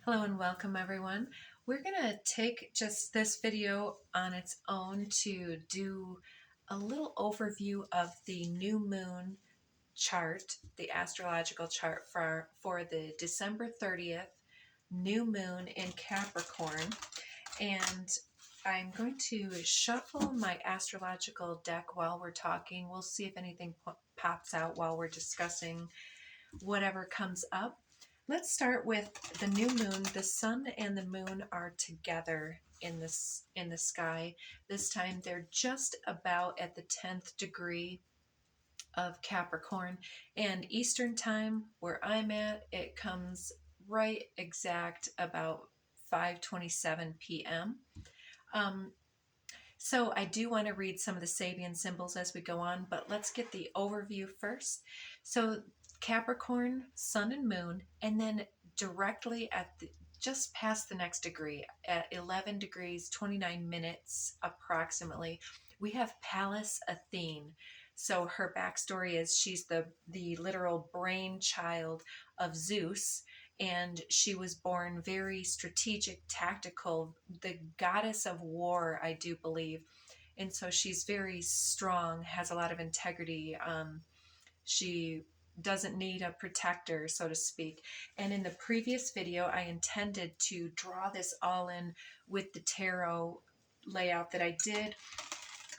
Hello and welcome everyone. We're going to take just this video on its own to do a little overview of the new moon chart, the astrological chart for the December 30th new moon in Capricorn. And I'm going to shuffle my astrological deck while we're talking. We'll see if anything pops out while we're discussing whatever comes up. Let's start with the new moon. The sun and the moon are together in the sky. This time they're just about at the 10th degree of Capricorn, and Eastern time where I'm at, it comes right exact about 5:27 p.m. So I do want to read some of the Sabian symbols as we go on, but let's get the overview first. So Capricorn, sun and moon, and then directly at just past the next degree at 11 degrees 29 minutes approximately, we have Pallas Athene. So her backstory is she's the literal brainchild of Zeus, and she was born very strategic, tactical, the goddess of war, I do believe. And so she's very strong, has a lot of integrity. She doesn't need a protector, so to speak. And in the previous video, I intended to draw this all in with the tarot layout that I did.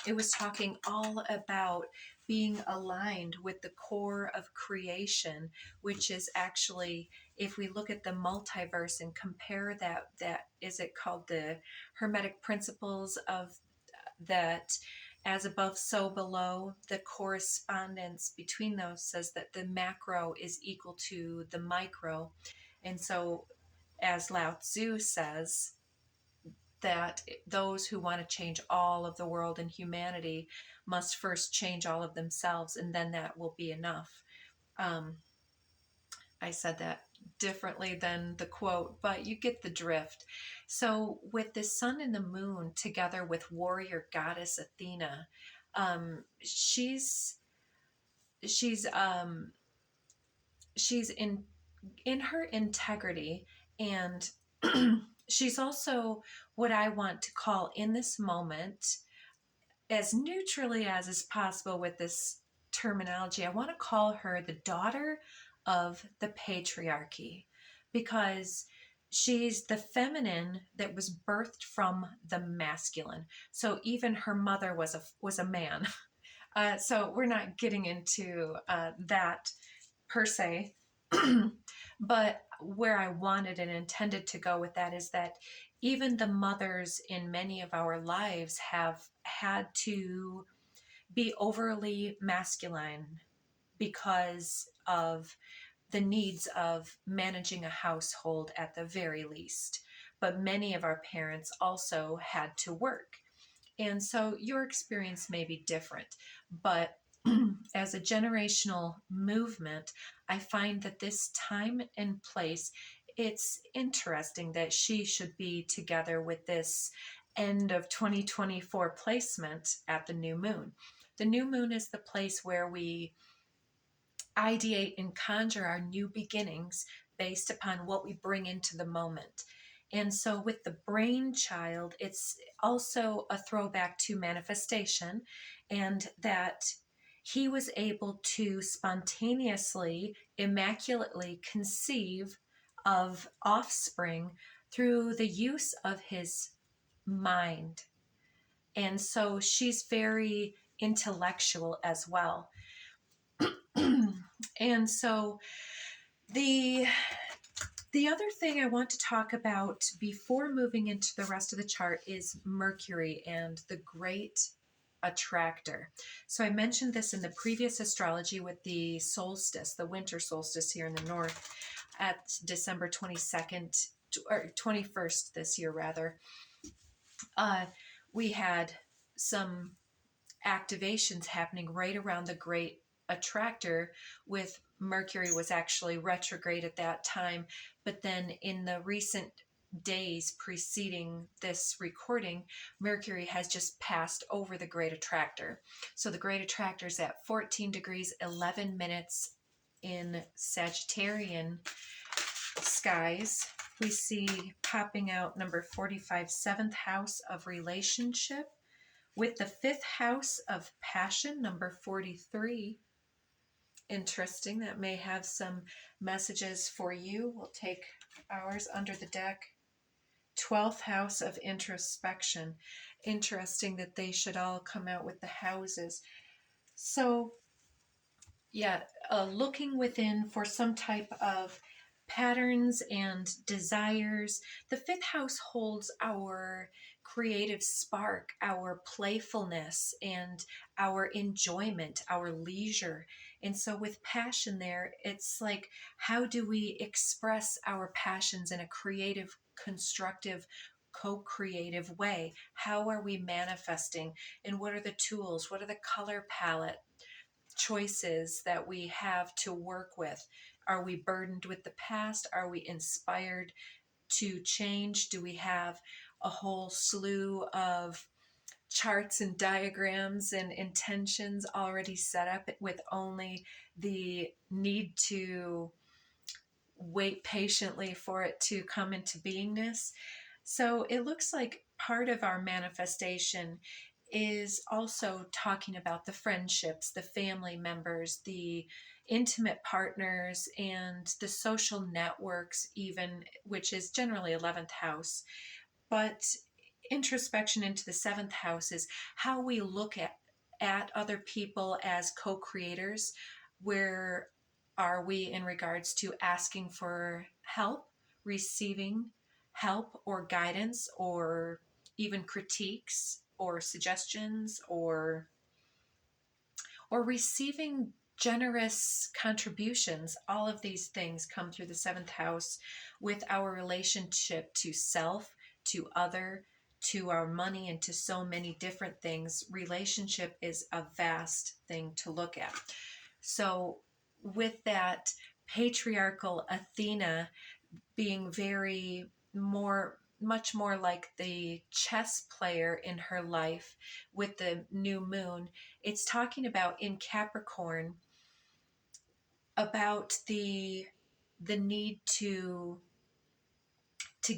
It was talking all about being aligned with the core of creation, which is actually, if we look at the multiverse and compare that is it called the Hermetic principles of that, as above so below, the correspondence between those says that the macro is equal to the micro. And so as Lao Tzu says, that those who want to change all of the world and humanity must first change all of themselves, and then that will be enough. I said that differently than the quote, but you get the drift. So with the sun and the moon together with warrior goddess Athena, she's in her integrity, and she's also what I want to call in this moment, as neutrally as is possible with this terminology, I want to call her the daughter of the patriarchy, because she's the feminine that was birthed from the masculine. So even her mother was a man. So we're not getting into that per se. But where I wanted and intended to go with that is that even the mothers in many of our lives have had to be overly masculine because of the needs of managing a household at the very least. But many of our parents also had to work. And so your experience may be different, but as a generational movement, I find that this time and place, it's interesting that she should be together with this end of 2024 placement at the new moon. The new moon is the place where we ideate and conjure our new beginnings based upon what we bring into the moment. And so with the brainchild, it's also a throwback to manifestation, and that he was able to spontaneously, immaculately conceive of offspring through the use of his mind. And so she's very intellectual as well. And so the other thing I want to talk about before moving into the rest of the chart is Mercury and the great attractor. So I mentioned this in the previous astrology with the solstice, the winter solstice here in the north at December 22nd or 21st this year rather. We had some activations happening right around the great attractor, with Mercury was actually retrograde at that time, but then in the recent days preceding this recording, Mercury has just passed over the great attractor. So the great attractor is at 14 degrees 11 minutes in Sagittarian skies, We see popping out number 45, seventh house of relationship, with the fifth house of passion, number 43. Interesting. That may have some messages for you. We'll take ours under the deck. 12th house of introspection. Interesting that they should all come out with the houses. So, yeah, looking within for some type of patterns and desires. The fifth house holds our creative spark, our playfulness, and our enjoyment, our leisure. And so with passion there, it's like, how do we express our passions in a creative, constructive, co-creative way? How are we manifesting? And what are the tools? What are the color palette choices that we have to work with? Are we burdened with the past? Are we inspired to change? Do we have a whole slew of charts and diagrams and intentions already set up with only the need to wait patiently for it to come into beingness? So it looks like part of our manifestation is also talking about the friendships, the family members, the intimate partners, and the social networks, even, which is generally 11th house. But introspection into the 7th house is how we look at other people as co-creators. Where are we in regards to asking for help, receiving help or guidance, or even critiques or suggestions, or receiving generous contributions? All of these things come through the 7th house with our relationship to self, to other, to our money, and to so many different things. Relationship is a vast thing to look at. So with that patriarchal Athena being much more like the chess player in her life with the new moon, it's talking about in Capricorn about the need to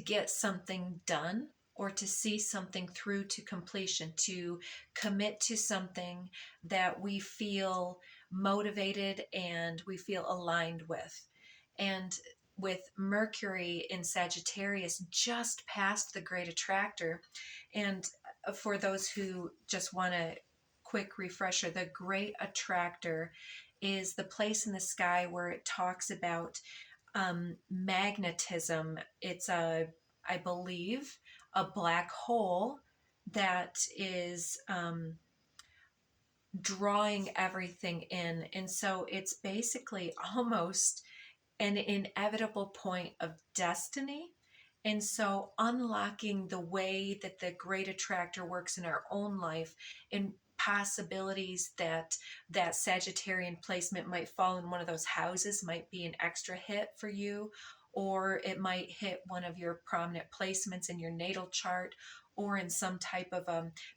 get something done, or to see something through to completion, to commit to something that we feel motivated and we feel aligned with. And with Mercury in Sagittarius just past the Great Attractor, and for those who just want a quick refresher, the Great Attractor is the place in the sky where it talks about magnetism. It's I believe, a black hole that is drawing everything in. And so it's basically almost an inevitable point of destiny. And so unlocking the way that the Great Attractor works in our own life, and possibilities that Sagittarian placement might fall in one of those houses might be an extra hit for you, or it might hit one of your prominent placements in your natal chart, or in some type of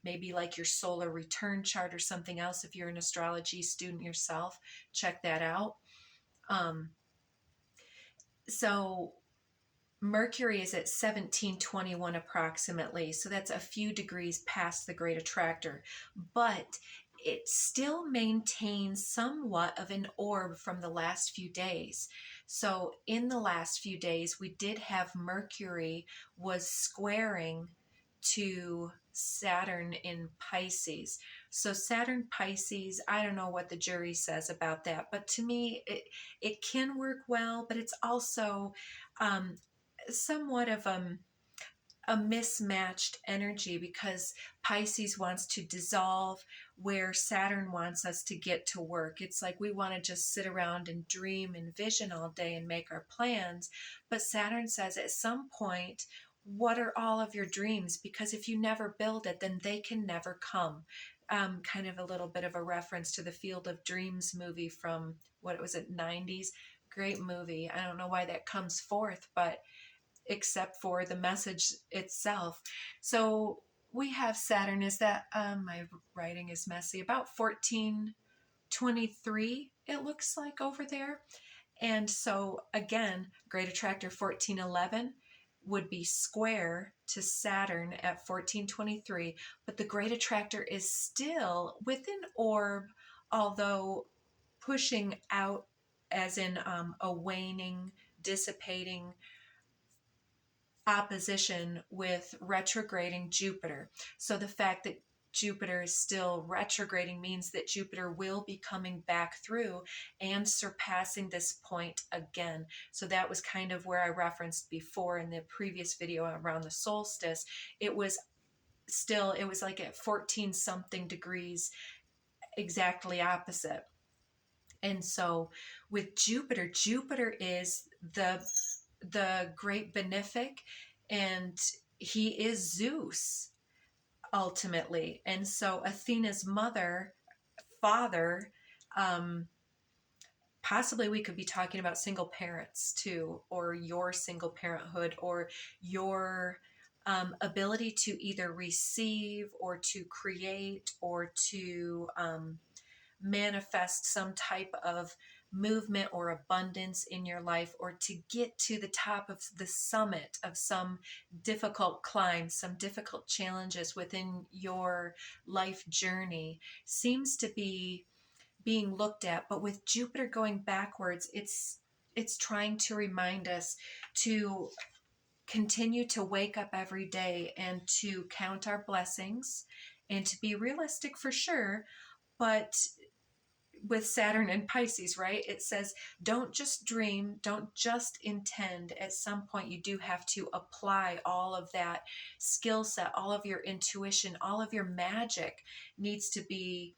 maybe like your solar return chart or something else. If you're an astrology student yourself, check that out. So Mercury is at 1721 approximately, so that's a few degrees past the Great Attractor, but it still maintains somewhat of an orb from the last few days. So in the last few days, we did have Mercury was squaring to Saturn in Pisces. So Saturn Pisces, I don't know what the jury says about that, but to me, it can work well, but it's also somewhat of a mismatched energy, because Pisces wants to dissolve where Saturn wants us to get to work. It's like we want to just sit around and dream and vision all day and make our plans. But Saturn says at some point, what are all of your dreams? Because if you never build it, then they can never come. Kind of a little bit of a reference to the Field of Dreams movie from, what was it, 90s? Great movie. I don't know why that comes forth, but except for the message itself. So we have Saturn, is that, my writing is messy, about 1423, it looks like over there. And so again, Great Attractor 1411, would be square to Saturn at 1423, but the great attractor is still within orb, although pushing out, as in a waning, dissipating opposition with retrograding Jupiter. So the fact that Jupiter is still retrograding means that Jupiter will be coming back through and surpassing this point again. So that was kind of where I referenced before in the previous video around the solstice. It was like at 14 something degrees, exactly opposite. And so with Jupiter, Jupiter is the great benefic, and he is Zeus ultimately. And so Athena's father, possibly we could be talking about single parents too, or your single parenthood, or your ability to either receive or to create or to manifest some type of movement or abundance in your life, or to get to the top of the summit of some difficult climb, some difficult challenges within your life journey, seems to be being looked at. But with Jupiter going backwards, it's trying to remind us to continue to wake up every day and to count our blessings and to be realistic for sure. But with Saturn and Pisces, right? It says, don't just dream, don't just intend. At some point, you do have to apply all of that skill set, all of your intuition, all of your magic needs to be,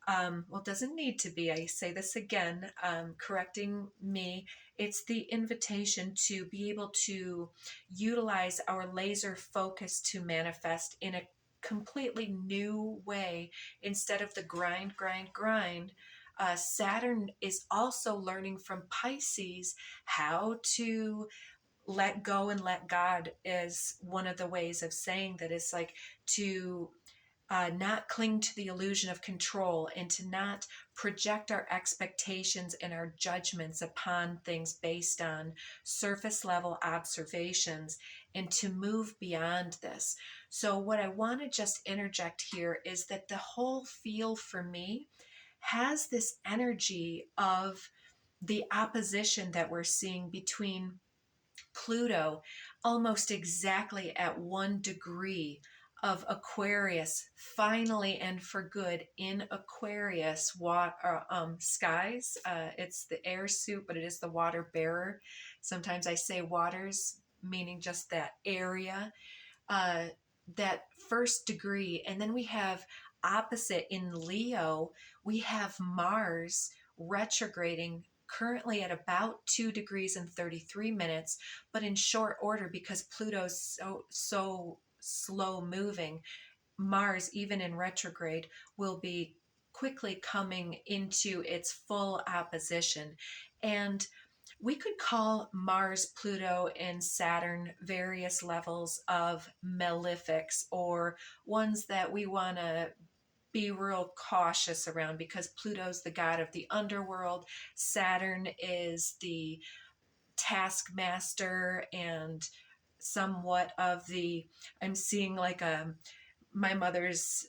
well, doesn't need to be. I say this again, correcting me. It's the invitation to be able to utilize our laser focus to manifest in a completely new way instead of the grind, grind, grind. Saturn is also learning from Pisces how to let go and let God, is one of the ways of saying that. It's like to not cling to the illusion of control and to not project our expectations and our judgments upon things based on surface level observations, and to move beyond this. So what I want to just interject here is that the whole feel for me has this energy of the opposition that we're seeing between Pluto, almost exactly at 1 degree of Aquarius, finally and for good in Aquarius skies. It's the air suit, but it is the water bearer. Sometimes I say waters, meaning just that area, that 1st degree. And then we have opposite in Leo, we have Mars retrograding currently at about 2 degrees and 33 minutes, but in short order because Pluto's so slow moving. Mars, even in retrograde, will be quickly coming into its full opposition. And we could call Mars, Pluto, and Saturn various levels of malefics, or ones that we want to be real cautious around, because Pluto's the god of the underworld. Saturn is the taskmaster and somewhat of the, I'm seeing like my mother's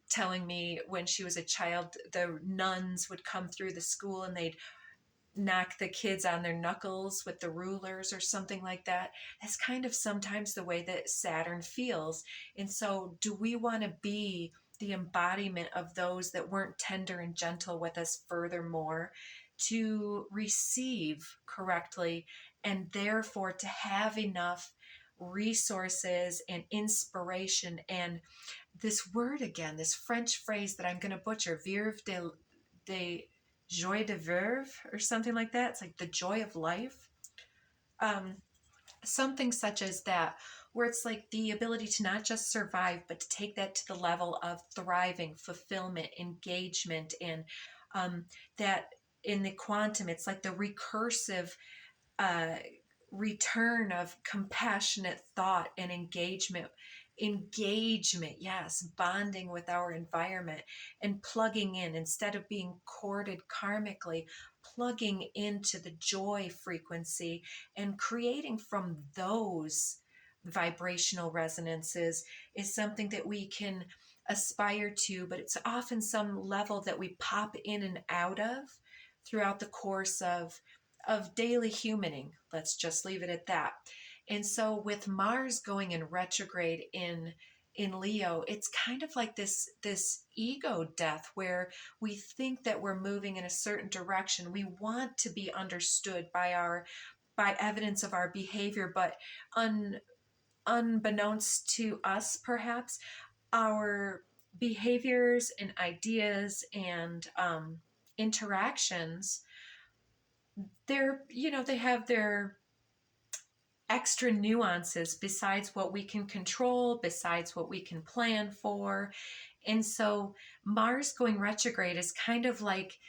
telling me when she was a child, the nuns would come through the school and they'd knock the kids on their knuckles with the rulers or something like that. That's kind of sometimes the way that Saturn feels. And so do we want to be the embodiment of those that weren't tender and gentle with us furthermore, to receive correctly, and therefore to have enough resources and inspiration and this word again, this French phrase that I'm going to butcher, vivre de joie de vivre or something like that. It's like the joy of life. Something such as that, where it's like the ability to not just survive, but to take that to the level of thriving, fulfillment, engagement, and that in the quantum, it's like the recursive return of compassionate thought and engagement, yes, bonding with our environment and plugging in instead of being corded karmically, plugging into the joy frequency and creating from those vibrational resonances is something that we can aspire to, but it's often some level that we pop in and out of throughout the course of daily humaning. Let's just leave it at that. And so with Mars going in retrograde in Leo, it's kind of like this ego death where we think that we're moving in a certain direction. We want to be understood by evidence of our behavior, but unbeknownst to us, perhaps, our behaviors and ideas and interactions, they have their extra nuances besides what we can control, besides what we can plan for. And so Mars going retrograde is kind of like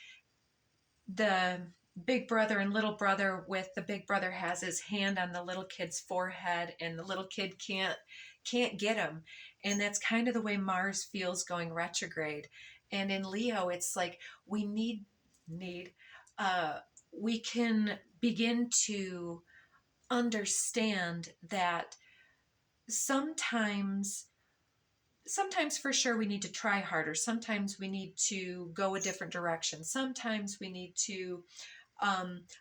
the big brother and little brother, with the big brother has his hand on the little kid's forehead and the little kid can't get him. And that's kind of the way Mars feels going retrograde. And in Leo, it's like we we can begin to understand that sometimes for sure we need to try harder. Sometimes we need to go a different direction. Sometimes we need to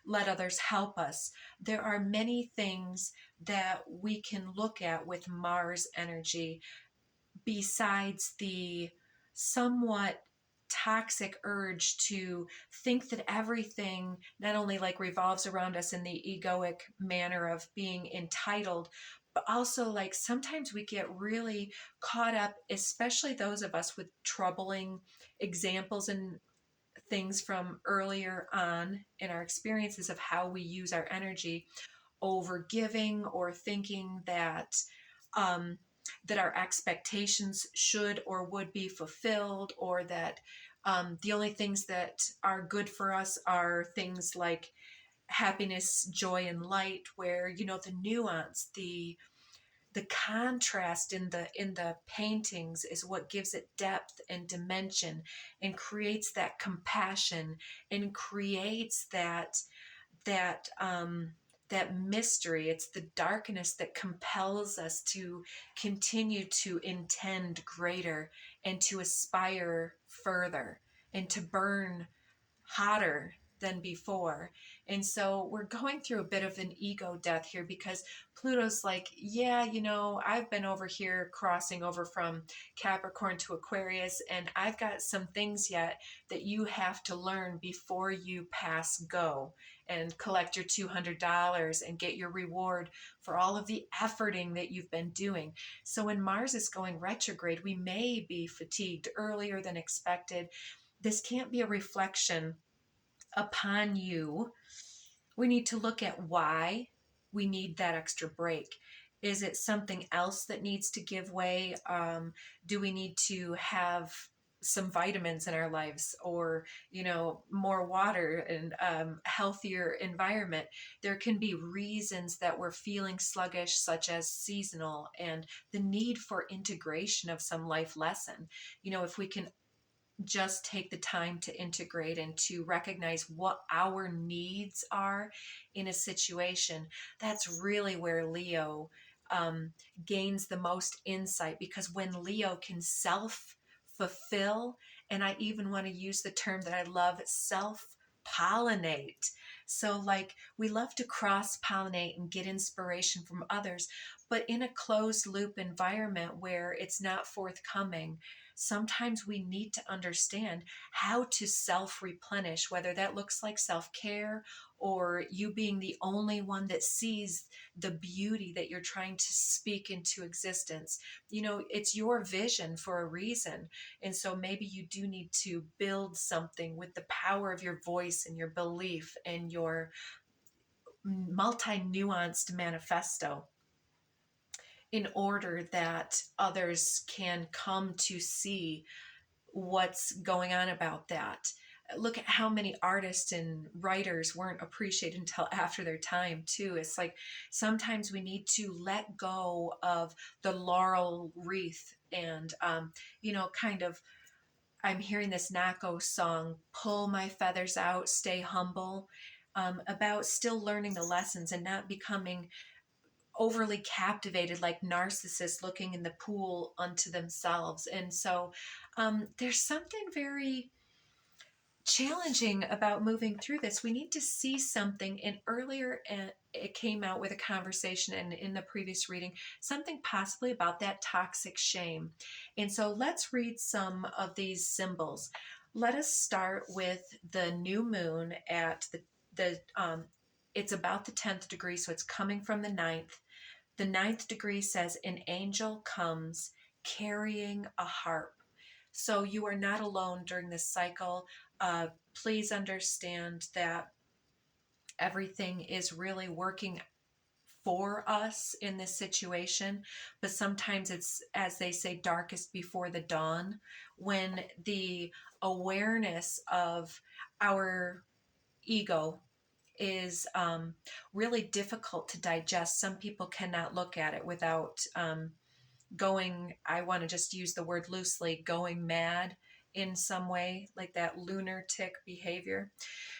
let others help us. There are many things that we can look at with Mars energy besides the somewhat toxic urge to think that everything not only like revolves around us in the egoic manner of being entitled, but also like sometimes we get really caught up, especially those of us with troubling examples and things from earlier on in our experiences of how we use our energy, over giving or thinking um, that our expectations should or would be fulfilled, or that the only things that are good for us are things like happiness, joy, and light, where the nuance, the contrast in the paintings is what gives it depth and dimension and creates that compassion and creates that that mystery. It's the darkness that compels us to continue to intend greater and to aspire further and to burn hotter than before. And so we're going through a bit of an ego death here, because Pluto's like, yeah, I've been over here crossing over from Capricorn to Aquarius, and I've got some things yet that you have to learn before you pass go and collect your $200 and get your reward for all of the efforting that you've been doing. So when Mars is going retrograde, we may be fatigued earlier than expected. This can't be a reflection upon you. We need to look at why we need that extra break. Is it something else that needs to give way? Do we need to have some vitamins in our lives, or more water and healthier environment? There can be reasons that we're feeling sluggish, such as seasonal, and the need for integration of some life lesson. If we can just take the time to integrate and to recognize what our needs are in a situation, that's really where Leo gains the most insight. Because when Leo can self fulfill, and I even want to use the term that I love, self pollinate. So, like, we love to cross pollinate and get inspiration from others, but in a closed loop environment where it's not forthcoming, sometimes we need to understand how to self replenish, whether that looks like self care or you being the only one that sees the beauty that you're trying to speak into existence. It's your vision for a reason. And so maybe you do need to build something with the power of your voice and your belief and your multi-nuanced manifesto, in order that others can come to see what's going on about that. Look at how many artists and writers weren't appreciated until after their time, too. It's like sometimes we need to let go of the laurel wreath and, kind of, I'm hearing this Nako song, Pull My Feathers Out, Stay Humble, about still learning the lessons and not becoming overly captivated, like narcissists looking in the pool unto themselves. And so there's something very challenging about moving through this. We need to see something. And earlier it came out with a conversation, and in the previous reading, something possibly about that toxic shame. And so let's read some of these symbols. Let us start with the new moon at the it's about the 10th degree, so it's coming from the 9th. The 9th degree says an angel comes carrying a harp. So you are not alone during this cycle. Please understand that everything is really working for us in this situation, but sometimes it's, as they say, darkest before the dawn, when the awareness of our ego is really difficult to digest. Some people cannot look at it without going, I want to just use the word loosely, going mad in some way, like that lunatic behavior.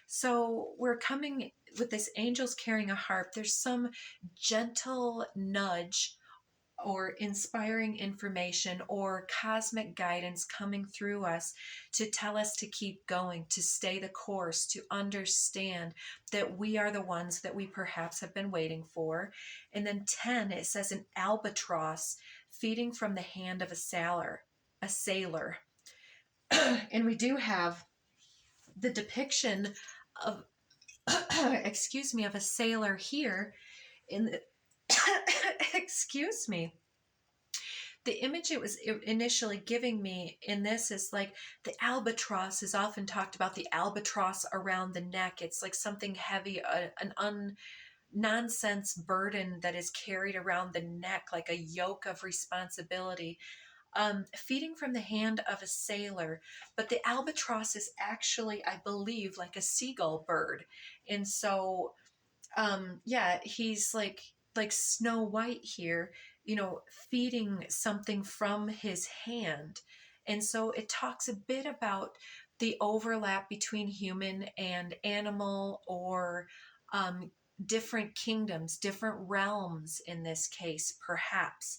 So we're coming with this angels carrying a harp. There's some gentle nudge or inspiring information or cosmic guidance coming through us to tell us to keep going, to stay the course, to understand that we are the ones that we perhaps have been waiting for. And then 10, it says an albatross feeding from the hand of a sailor. And we do have the depiction of excuse me, of a sailor here in the excuse me. The image it was initially giving me in this is like the albatross is often talked about, the albatross around the neck. It's like something heavy, an nonsense burden that is carried around the neck, like a yoke of responsibility, feeding from the hand of a sailor. But the albatross is actually, I believe, like a seagull bird. And so yeah, he's like Snow White here, feeding something from his hand. And so it talks a bit about the overlap between human and animal, or different kingdoms, different realms in this case, perhaps.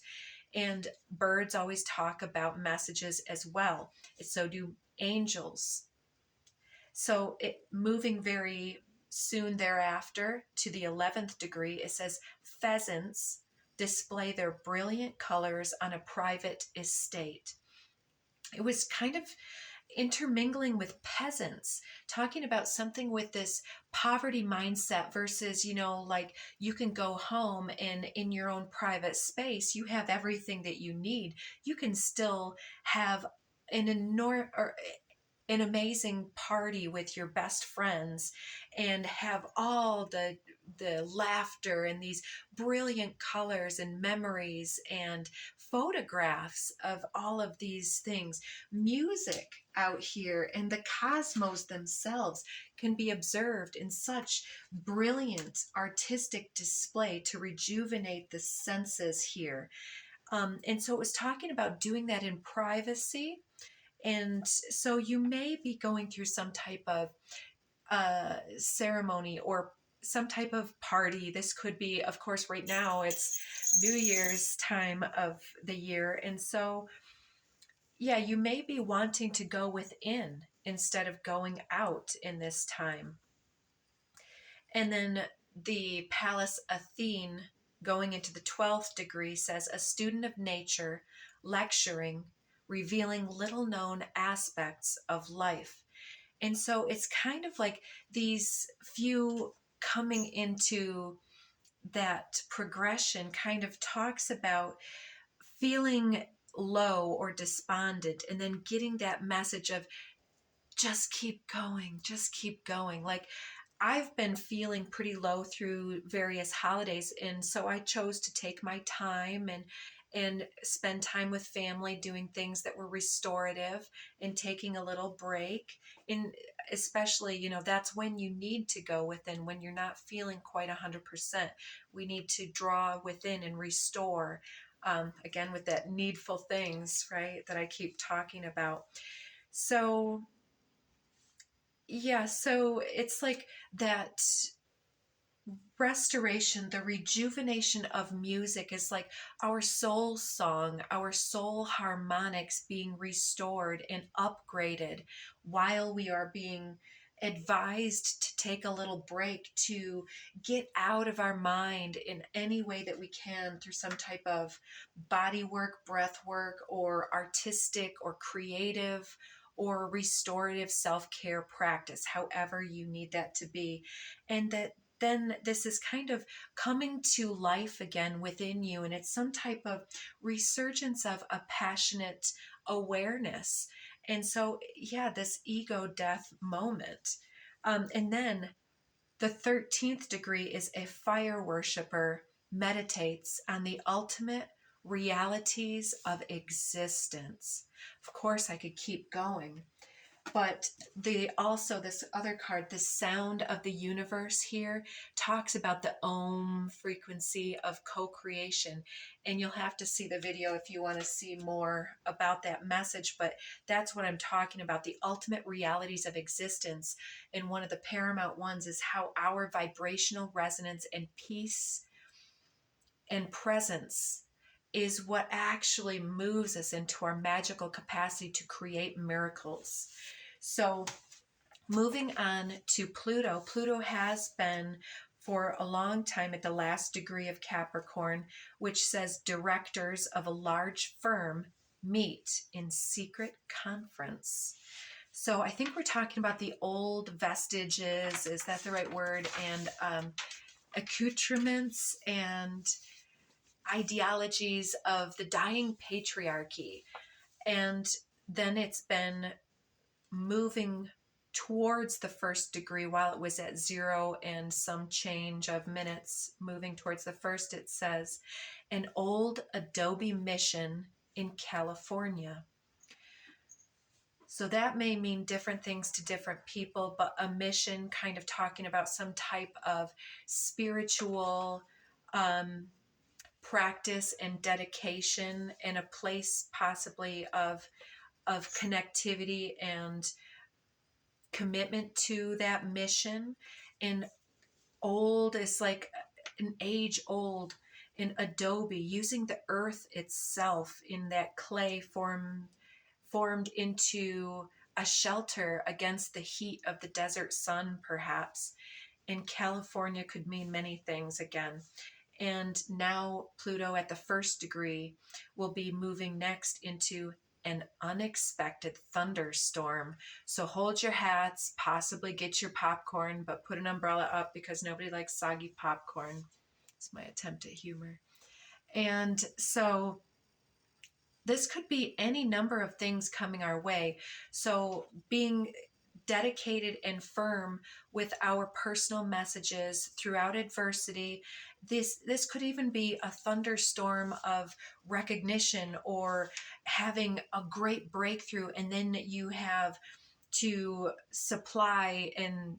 And birds always talk about messages as well. So do angels. So it moving very soon thereafter to the 11th degree, it says pheasants display their brilliant colors on a private estate. It was kind of intermingling with peasants, talking about something with this poverty mindset versus, like you can go home and in your own private space, you have everything that you need. You can still have an amazing party with your best friends and have all the laughter and these brilliant colors and memories and photographs of all of these things. Music out here and the cosmos themselves can be observed in such brilliant artistic display to rejuvenate the senses here. And so it was talking about doing that in privacy. And so you may be going through some type of ceremony or some type of party. This could be, of course, right now it's New Year's time of the year. And so, yeah, you may be wanting to go within instead of going out in this time. And then the Pallas Athene going into the 12th degree says a student of nature lecturing, revealing little known aspects of life. And so it's kind of like these few coming into that progression kind of talks about feeling low or despondent and then getting that message of just keep going, just keep going. Like I've been feeling pretty low through various holidays, and so I chose to take my time and spend time with family doing things that were restorative and taking a little break. And especially, that's when you need to go within, when you're not feeling quite 100%. We need to draw within and restore, again, with that needful things, right, that I keep talking about. So yeah, so it's like that restoration, the rejuvenation of music is like our soul song, our soul harmonics being restored and upgraded while we are being advised to take a little break, to get out of our mind in any way that we can through some type of body work, breath work, or artistic or creative or restorative self-care practice, however you need that to be. And that then this is kind of coming to life again within you, and it's some type of resurgence of a passionate awareness. And so, yeah, this ego death moment. And then the 13th degree is a fire worshiper meditates on the ultimate realities of existence. Of course, I could keep going. But this other card, the sound of the universe here, talks about the Om frequency of co-creation. And you'll have to see the video if you want to see more about that message. But that's what I'm talking about, the ultimate realities of existence. And one of the paramount ones is how our vibrational resonance and peace and presence is what actually moves us into our magical capacity to create miracles. So moving on to Pluto, Pluto has been for a long time at the last degree of Capricorn, which says directors of a large firm meet in secret conference. So I think we're talking about the old vestiges, is that the right word, and accoutrements and ideologies of the dying patriarchy. And then it's been moving towards the first degree while it was at 0 and some change of minutes moving towards the first. It says an old adobe mission in California. So that may mean different things to different people, but a mission kind of talking about some type of spiritual practice and dedication, and a place possibly of connectivity and commitment to that mission. And old is like an age old, in adobe, using the earth itself in that clay formed into a shelter against the heat of the desert sun, perhaps. In California could mean many things again. And now Pluto at the first degree will be moving next into an unexpected thunderstorm. So hold your hats, possibly get your popcorn, but put an umbrella up because nobody likes soggy popcorn. It's my attempt at humor. And so this could be any number of things coming our way. So being dedicated and firm with our personal messages throughout adversity. This could even be a thunderstorm of recognition, or having a great breakthrough, and then you have to supply and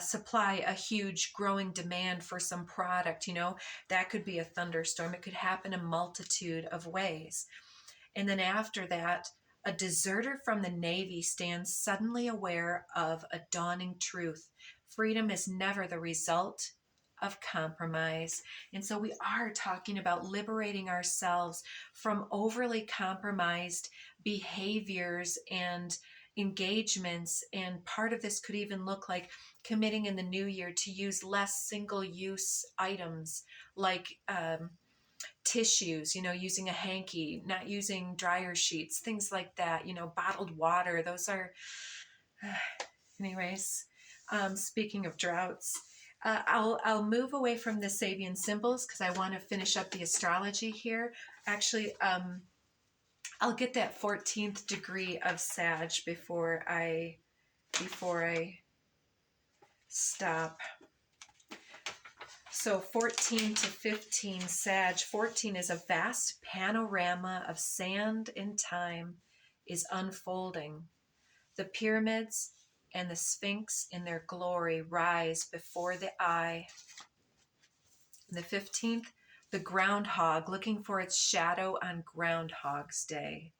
supply a huge growing demand for some product. That could be a thunderstorm. It could happen a multitude of ways. And then after that, a deserter from the Navy stands suddenly aware of a dawning truth. Freedom is never the result of compromise. And so we are talking about liberating ourselves from overly compromised behaviors and engagements. And part of this could even look like committing in the new year to use less single-use items, like tissues, using a hanky, not using dryer sheets, things like that, bottled water. Those are, anyways, speaking of droughts, I'll move away from the Sabian symbols because I want to finish up the astrology here. Actually, I'll get that 14th degree of Sag before I stop. So 14 to 15 Sag. 14 is a vast panorama of sand and time is unfolding. The pyramids and the Sphinx in their glory rise before the eye. The 15th, the groundhog looking for its shadow on Groundhog's Day.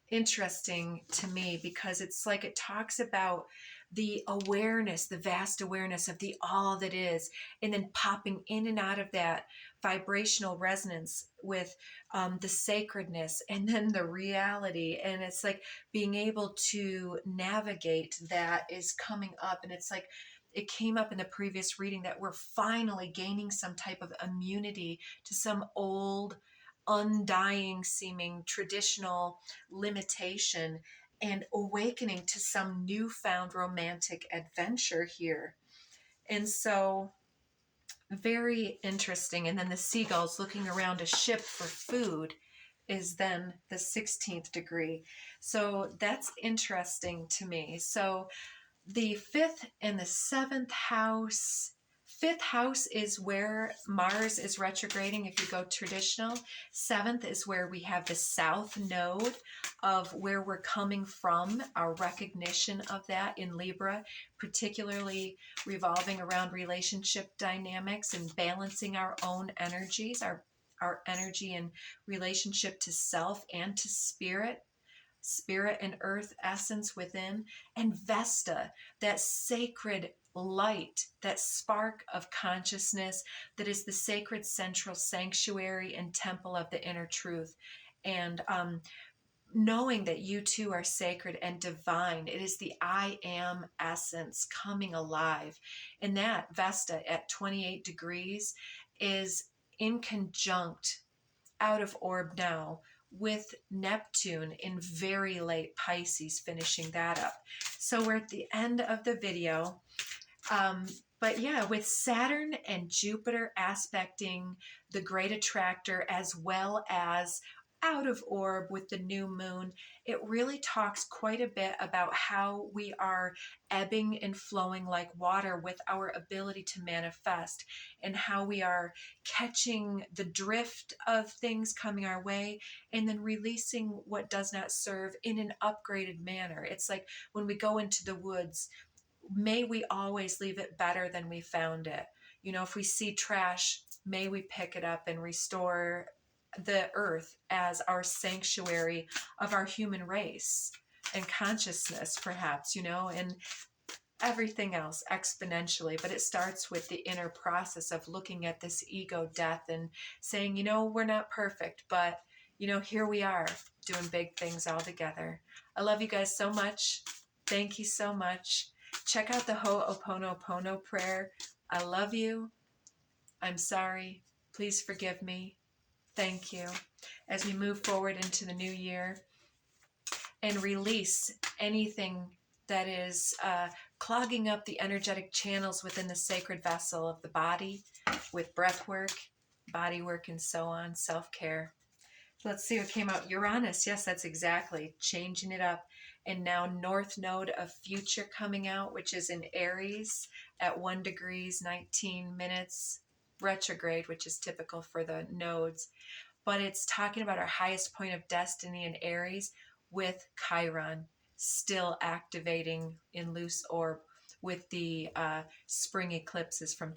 Interesting to me because it's like it talks about the awareness, the vast awareness of the all that is, and then popping in and out of that vibrational resonance with the sacredness and then the reality. And it's like being able to navigate that is coming up. And it's like, it came up in the previous reading that we're finally gaining some type of immunity to some old, undying seeming traditional limitation and awakening to some newfound romantic adventure here. And so, very interesting. And then the seagulls looking around a ship for food is then the 16th degree. So that's interesting to me. So the 5th and the 7th house. 5th house is where Mars is retrograding if you go traditional. 7th is where we have the south node of where we're coming from, our recognition of that in Libra, particularly revolving around relationship dynamics and balancing our own energies, our energy and relationship to self and to spirit and earth essence within, and Vesta, that sacred light, that spark of consciousness that is the sacred central sanctuary and temple of the inner truth. And knowing that you too are sacred and divine. It is the I am essence coming alive. And that Vesta at 28 degrees is in conjunct out of orb now with Neptune in very late Pisces, finishing that up. So we're at the end of the video. But yeah, with Saturn and Jupiter aspecting the great attractor as well as out of orb with the new moon, it really talks quite a bit about how we are ebbing and flowing like water with our ability to manifest, and how we are catching the drift of things coming our way and then releasing what does not serve in an upgraded manner. It's like when we go into the woods, may we always leave it better than we found it. You know, if we see trash, may we pick it up and restore the earth as our sanctuary of our human race and consciousness, perhaps, you know, and everything else exponentially. But it starts with the inner process of looking at this ego death and saying, you know, we're not perfect, but, you know, here we are doing big things all together. I love you guys so much. Thank you so much. Check out the Ho'oponopono prayer. I love you. I'm sorry. Please forgive me. Thank you. As we move forward into the new year and release anything that is clogging up the energetic channels within the sacred vessel of the body with breath work, body work, and so on, self-care. Let's see what came out. Uranus. Yes, that's exactly. Changing it up. And now North Node of Future coming out, which is in Aries at 1 degrees, 19 minutes retrograde, which is typical for the nodes. But it's talking about our highest point of destiny in Aries with Chiron still activating in loose orb with the spring eclipses from